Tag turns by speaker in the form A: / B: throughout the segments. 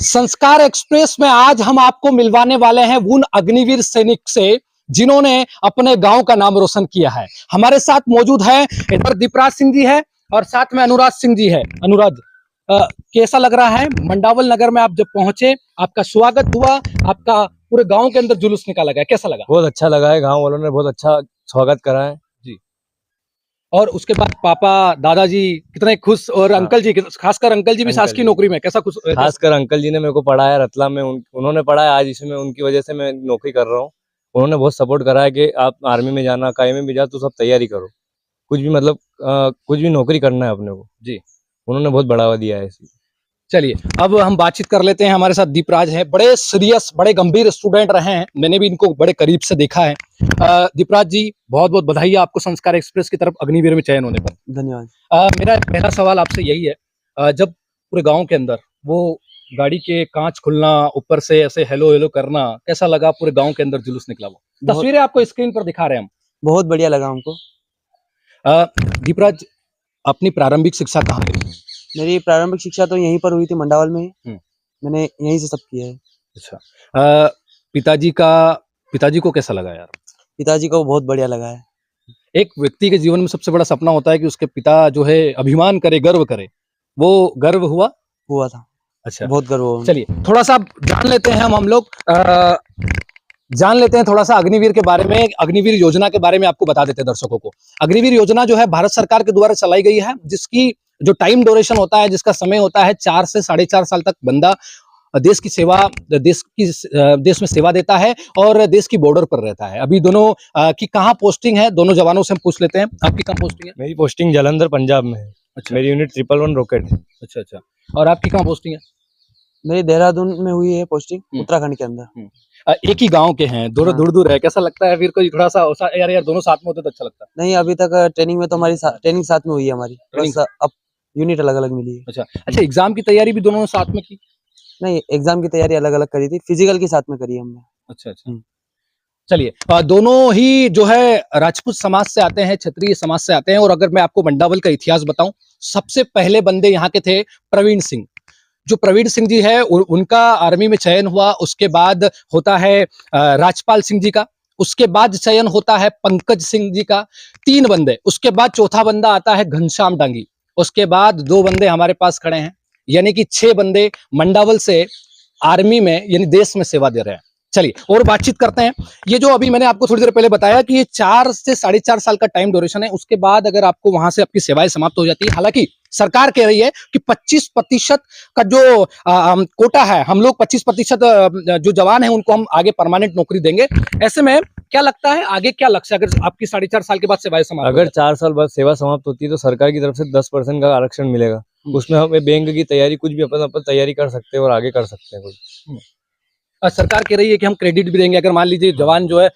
A: संस्कार एक्सप्रेस में आज हम आपको मिलवाने वाले हैं उन अग्निवीर सैनिक से जिन्होंने अपने गांव का नाम रोशन किया है। हमारे साथ मौजूद है, इधर दीपराज सिंह जी है और साथ में अनुराज सिंह जी है। अनुराज, कैसा लग रहा है? मंडावल नगर में आप जब पहुंचे, आपका स्वागत हुआ, आपका पूरे गांव के अंदर जुलूस निकाला गया, कैसा लगा?
B: बहुत अच्छा लगा है, गांव वालों ने बहुत अच्छा स्वागत करा है
A: जी। और उसके बाद पापा दादाजी कितने खुश, और अंकल जी, खासकर अंकल जी भी शासकीय नौकरी में, कैसा खुश?
B: खासकर अंकल जी ने मेरे को पढ़ाया रतलाम में, उन्होंने पढ़ाया, आज इसमें उनकी वजह से मैं नौकरी कर रहा हूँ। उन्होंने बहुत सपोर्ट करा है कि आप आर्मी में जाना, काई में भी जा, तो सब तैयारी करो, कुछ भी मतलब कुछ भी नौकरी करना है अपने को। जी, उन्होंने बहुत बढ़ावा दिया है इसी।
A: चलिए अब हम बातचीत कर लेते हैं। हमारे साथ दीपराज है, बड़े सीरियस, बड़े गंभीर स्टूडेंट रहे हैं, मैंने भी इनको बड़े करीब से देखा है। दीपराज जी, बहुत बहुत बधाई है आपको संस्कार एक्सप्रेस की तरफ अग्निवीर में चयन होने पर।
C: धन्यवाद।
A: मेरा पहला सवाल आपसे यही है, जब पूरे गांव के अंदर वो गाड़ी के कांच खुलना, ऊपर से ऐसे हेलो हेलो करना, कैसा लगा? पूरे गांव के अंदर जुलूस निकला, वो तस्वीरें आपको स्क्रीन पर दिखा रहे हैं हम।
C: बहुत बढ़िया लगा हमको।
A: दीपराज, अपनी प्रारंभिक शिक्षा कहाँ हुई?
C: मेरी प्रारंभिक शिक्षा तो यहीं पर हुई थी, मंडावल में ही। मैंने यहीं से सब किया है।
A: अच्छा, पिताजी को कैसा लगा यार?
C: पिताजी को बहुत बढ़िया लगा है।
A: एक व्यक्ति के जीवन में सबसे बड़ा सपना होता है कि उसके पिता जो है अभिमान करे, गर्व करे। वो गर्व हुआ
C: था।
A: अच्छा,
C: बहुत गर्व हुआ।
A: चलिए थोड़ा सा जान लेते हैं हम लोग जान लेते हैं थोड़ा सा अग्निवीर के बारे में। अग्निवीर योजना के बारे में आपको बता देते हैं दर्शकों को। अग्निवीर योजना जो है भारत सरकार के द्वारा चलाई गई है, जिसकी जो टाइम ड्यूरेशन होता है, जिसका समय होता है 4 से 4.5 साल तक बंदा देश में सेवा देता है और देश की बॉर्डर पर रहता है। अभी दोनों की कहाँ पोस्टिंग है, दोनों जवानों से हम पूछ लेते हैं। आपकी कहाँ पोस्टिंग है?
B: मेरी पोस्टिंग जालंधर पंजाब में है। अच्छा। मेरी यूनिट 111 रॉकेट है।
A: अच्छा। और आपकी कहाँ पोस्टिंग है?
C: मेरी देहरादून में हुई है पोस्टिंग, उत्तराखंड के अंदर।
A: एक ही गांव के हैं, दोनों दूर है, कैसा लगता है फिर? कोई थोड़ा सा यार दोनों साथ में होते तो अच्छा लगता।
C: नहीं, अभी तक ट्रेनिंग में तो हमारी ट्रेनिंग साथ में हुई है हमारी, बस अब यूनिट अलग अलग मिली है।
A: अच्छा, एग्जाम की तैयारी भी दोनों साथ में की?
C: नहीं, एग्जाम की तैयारी अलग अलग करी थी, फिजिकल की साथ में करी हमने।
A: अच्छा। चलिए, दोनों ही जो है राजपूत समाज से आते हैं, क्षत्रिय समाज से आते हैं। और अगर मैं आपको मंडावल का इतिहास बताऊं, सबसे पहले बंदे यहाँ के थे प्रवीण सिंह। जो प्रवीण सिंह जी है, उनका आर्मी में चयन हुआ। उसके बाद होता है राजपाल सिंह जी का, उसके बाद चयन होता है पंकज सिंह जी का। 3 बंदे, उसके बाद चौथा बंदा आता है घनश्याम डांगी, उसके बाद 2 बंदे हमारे पास खड़े हैं, यानी कि 6 बंदे मंडावल से आर्मी में यानी देश में सेवा दे रहे हैं। चलिए और बातचीत करते हैं। ये जो अभी मैंने आपको थोड़ी देर पहले बताया कि ये 4 से 4.5 साल का टाइम ड्यूरेशन है, उसके बाद अगर आपको वहां से आपकी सेवाएं समाप्त हो जाती है। हालांकि सरकार कह रही है कि 25% का जो कोटा है, हम लोग 25% जो जवान है उनको हम आगे परमानेंट नौकरी देंगे। ऐसे में क्या लगता है आगे क्या लक्ष्य, अगर आपकी 4.5 साल के बाद सेवाएं समाप्त?
B: अगर 4 साल बाद सेवा समाप्त होती है तो सरकार की तरफ से 10% का आरक्षण मिलेगा। उसमें हमें बैंक की तैयारी, कुछ भी अपन तैयारी कर सकते हैं और आगे कर सकते हैं कुछ।
A: सरकार कह रही है कि हम क्रेडिट भी देंगे। अगर मान लीजिए जवान जो है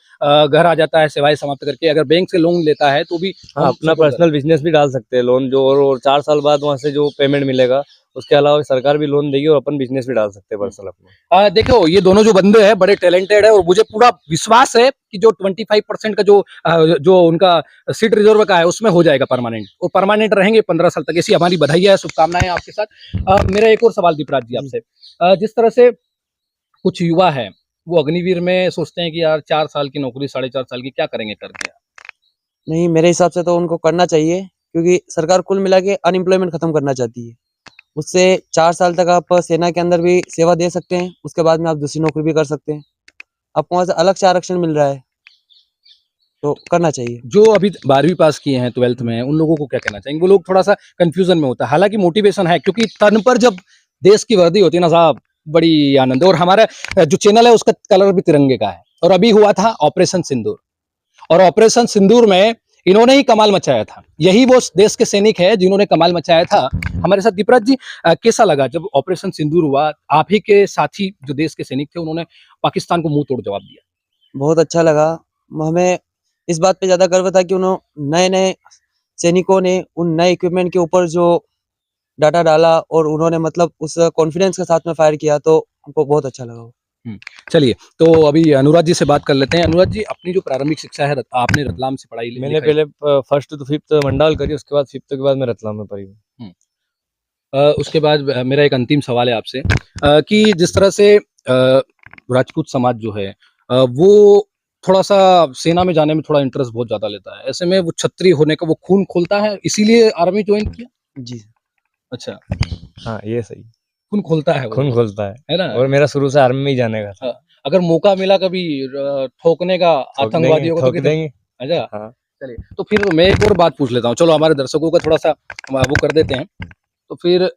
A: घर आ जाता है सेवाएं समाप्त करके, अगर बैंक से लोन लेता है तो भी
B: अपना पर्सनल बिजनेस भी डाल सकते हैं लोन जो, और 4 साल बाद वहां से जो पेमेंट मिलेगा उसके अलावा सरकार भी लोन देगी और अपन बिजनेस भी डाल सकते हैं पर्सनल अपना।
A: देखो ये दोनों जो बंदे हैं बड़े टैलेंटेड है और मुझे पूरा विश्वास है कि जो 25% का जो उनका सीट रिजर्व का है उसमें हो जाएगा परमानेंट, और परमानेंट रहेंगे 15 साल तक। ऐसी हमारी बधाई है, शुभकामनाएं आपके साथ। मेरा एक और सवाल दीपराज जी आपसे, जिस तरह से कुछ युवा है वो अग्निवीर में सोचते हैं कि यार 4 साल की नौकरी 4.5 साल की क्या करेंगे करके?
C: नहीं, मेरे हिसाब से तो उनको करना चाहिए, क्योंकि सरकार कुल मिला के अनएम्प्लॉयमेंट खत्म करना चाहती है। उससे 4 साल तक आप सेना के अंदर भी सेवा दे सकते हैं, उसके बाद में आप दूसरी नौकरी भी कर सकते हैं। आपको वहां से अलग से आरक्षण मिल रहा है, तो करना चाहिए।
A: जो अभी 12वीं पास किए हैं, 12th में, उन लोगों को क्या कहना चाहेंगे? वो लोग थोड़ा सा कंफ्यूजन में होता है, हालांकि मोटिवेशन है, क्योंकि तन पर जब देश की वर्दी होती है ना साहब, बड़ी आनंद। और हमारा जो चैनल है उसका कलर भी तिरंगे का है। और अभी हुआ था ऑपरेशन सिंदूर, और ऑपरेशन सिंदूर में इन्होंने ही कमाल मचाया था। यही वो देश के सैनिक है जिन्होंने कमाल मचाया था। हमारे साथ दीपराज जी, कैसा लगा जब ऑपरेशन सिंदूर हुआ? आप ही के साथी जो देश के सैनिक थे उन्होंने पाकिस्तान को मुंह तोड़ जवाब दिया।
C: बहुत अच्छा लगा। हमें इस बात पे ज्यादा गर्व था कि उन्होंने नए सैनिकों ने उन नए इक्विपमेंट के ऊपर जो डाटा डाला और उन्होंने मतलब उस कॉन्फिडेंस के साथ में फायर किया, तो हमको बहुत अच्छा लगा।
A: चलिए तो अभी अनुराज जी से बात कर लेते हैं। अनुराज जी, अपनी जो प्रारंभिक शिक्षा है आपने रतलाम से पढ़ाई ली?
B: मैंने पहले 1st to 5th मंडावल करी, उसके बाद 5th के बाद मैं रतलाम में पढ़ी हूँ।
A: उसके बाद मेरा एक अंतिम सवाल है आपसे कि जिस तरह से राजपूत समाज जो है वो थोड़ा-सा सेना में जाने में थोड़ा इंटरेस्ट बहुत ज़्यादा लेता है। ऐसे में वो क्षत्रिय होने का वो खून खोलता है, इसीलिए आर्मी जॉइन किया?
C: जी।
A: अच्छा,
B: हाँ, ये सही।
A: खून खोलता है वो,
B: खून खोलता
A: है ना?
B: और मेरा शुरू से आर्मी में ही जाने का था।
A: हाँ, अगर मौका मिला कभी ठोकने का
B: ठोक देंगे,
A: आतंकवादियों को तो
B: ठोक
A: कितने
B: देंगे।
A: अच्छा,
B: हाँ,
A: चलिए। तो फिर मैं एक और बात पूछ लेता हूँ, चलो हमारे दर्शकों का थोड़ा-सा वो कर देते हैं। तो फिर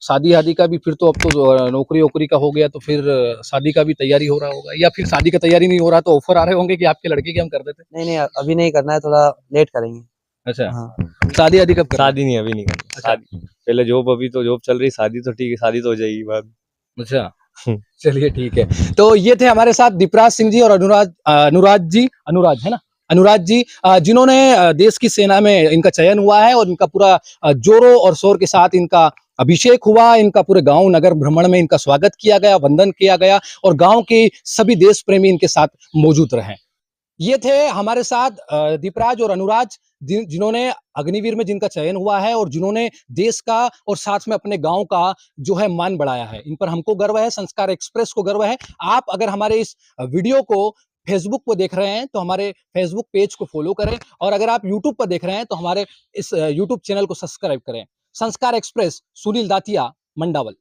A: शादी-वादी का भी फिर तो अब तो नौकरी-वोकरी का हो गया तो फिर शादी का भी तैयारी हो रहा होगा या फिर शादी का तैयारी नहीं हो रहा तो ऑफर आ रहे होंगे कि आपके लड़के की हम कर देते हैं?
C: नहीं, नहीं अभी नहीं करना है, थोड़ा लेट करेंगे।
A: अच्छा,
C: हाँ,
A: शादी-वादी कब करना है?
B: शादी नहीं, अभी नहीं करनी।
A: अच्छा।
B: शादी पहले जॉब, अभी तो जॉब चल रही, शादी तो ठीक है, शादी तो हो जाएगी बाद में।
A: अच्छा,
B: हुँ।
A: चलिए ठीक है। तो ये थे हमारे साथ दीपराज सिंह जी और अनुराज जी, अनुराज है ना? अनुराज जी जिन्होंने देश की सेना में इनका चयन हुआ है और इनका पूरा जोरों और शोर के साथ इनका अभिषेक हुआ, इनका पूरे गाँव नगर भ्रमण में इनका स्वागत किया गया, वंदन किया गया और गाँव के सभी देश प्रेमी इनके साथ मौजूद रहे। ये थे हमारे साथ दीपराज और अनुराज जिन्होंने अग्निवीर में जिनका चयन हुआ है और जिन्होंने देश का और साथ में अपने गांव का जो है मान बढ़ाया है। इन पर हमको गर्व है, संस्कार एक्सप्रेस को गर्व है। आप अगर हमारे इस वीडियो को फेसबुक पर देख रहे हैं तो हमारे फेसबुक पेज को फॉलो करें और अगर आप यूट्यूब पर देख रहे हैं तो हमारे इस यूट्यूब चैनल को सब्सक्राइब करें। संस्कार एक्सप्रेस, सुनील दातिया, मंडावल।